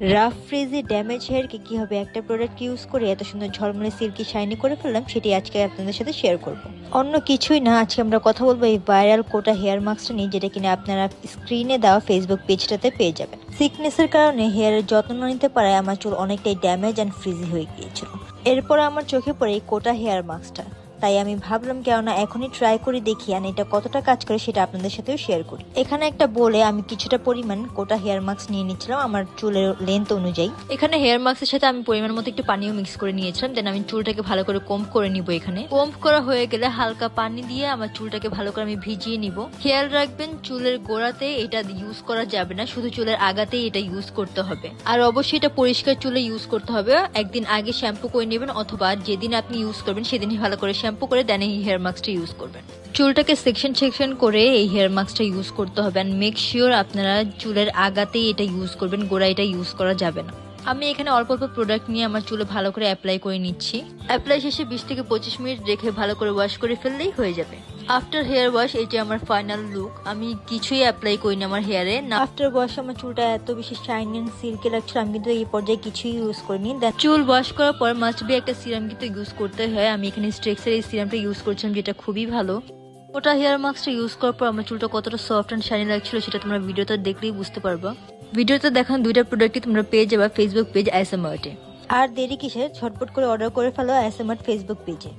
Rough ফ্রিজি damage হেয়ারকে কিভাবে একটা product use করে এত সুন্দর ঝলমলে সিল্কি শাইনি করে ফেললাম সেটি আজকে আপনাদের সাথে শেয়ার করব। অন্য কিছুই না, আজকে আমরা কথা বলবো এই ভাইরাল কোটা হেয়ার মাস্কটা নিয়ে, যেটা কিনা আপনারা স্ক্রিনে দেওয়া ফেসবুক পেজটাতে পেয়ে যাবেন। সিকনেসের কারণে হেয়ারের যত্ন না নিতে পারায় আমার চুল অনেকটাই ড্যামেজ অ্যান্ড ফ্রিজি হয়ে গিয়েছিল। এরপর আমার চোখে পড়ে এই কোটা হেয়ার মাস্কটা, তাই আমি ভাবলাম কেননা এখনই ট্রাই করে দেখি আর এটা কতটা কাজ করে সেটা আপনাদের সাথেও শেয়ার করি। এখানে একটা বলে আমি কিছুটা পরিমাণ কোটা হেয়ার মাস্ক নিয়ে নিচ্ছিলাম আমার চুলের লেন্থ অনুযায়ী। এখানে হেয়ার মাস্কের সাথে আমি পরিমাণ মতো একটু পানিও মিক্স করে নিয়েছিলাম। দেন আমি চুলটাকে ভালো করে কোম্ব করে নিব। এখানে কোম্ব করা হয়ে গেলে হালকা পানি দিয়ে আমার চুলটাকে ভালো করে আমি ভিজিয়ে নিব। খেয়াল রাখবেন চুলের গোড়াতে এটা ইউজ করা যাবে না, শুধু চুলের আগাতেই এটা ইউজ করতে হবে। আর অবশ্যই এটা পরিষ্কার চুলে ইউজ করতে হবে। একদিন আগে শ্যাম্পু করে নেবেন, অথবা যেদিন আপনি ইউজ করবেন সেদিনই ভালো করে শ্যাম্পু করে দেন এই হেয়ার মাস্কটা ইউজ করবেন। চুলটাকে সেকশন সেকশন করে এই হেয়ার মাস্কটা ইউজ করতে হবে। এন্ড মেক শিওর আপনারা চুলের আগাতেই এটা ইউজ করবেন, গোড়া এটা ইউজ করা যাবে না। আমি এখানে অল্প অল্প প্রোডাক্ট নিয়ে আমার চুলে ভালো করে অ্যাপ্লাই করে নিচ্ছি। অ্যাপ্লাই শেষে 20 থেকে 25 মিনিট রেখে ভালো করে ওয়াশ করে ফেললেই হয়ে যাবে। আফটার হেয়ার ওয়াশ এটি আমার ফাইনাল লুক। আমি কিছুই অ্যাপ্লাই করিনি আমার হেয়ারে। আফটার ওয়াশ আমার চুলটা এত বেশি শাইনি এন্ড সিল্কি লাগছিল, আমি কিন্তু এই পর্যায়ে কিছুই ইউজ করিনি। চুল ওয়াশ করার পর মাস্ট বি একটা সিরাম কিন্তু ইউজ করতে হয়। আমি এখানে স্ট্রেক্সের এই সিরামটা ইউজ করছিলাম, যেটা খুবই ভালো। ওটা হেয়ার মাস্কটা ইউজ করার পর আমার চুলটা কতটা সফট এন্ড শাইনি লাগছিল সেটা তোমরা ভিডিওতে দেখলেই বুঝতে পারবা। ভিডিওতে দেখানো দুইটা প্রোডাক্টই তোমরা পেয়ে যাবে ফেসবুক পেজ ASMR। আর দেরি কিসের, ঝটপট করে অর্ডার করে ফেলো ASMR ফেসবুক পেজে।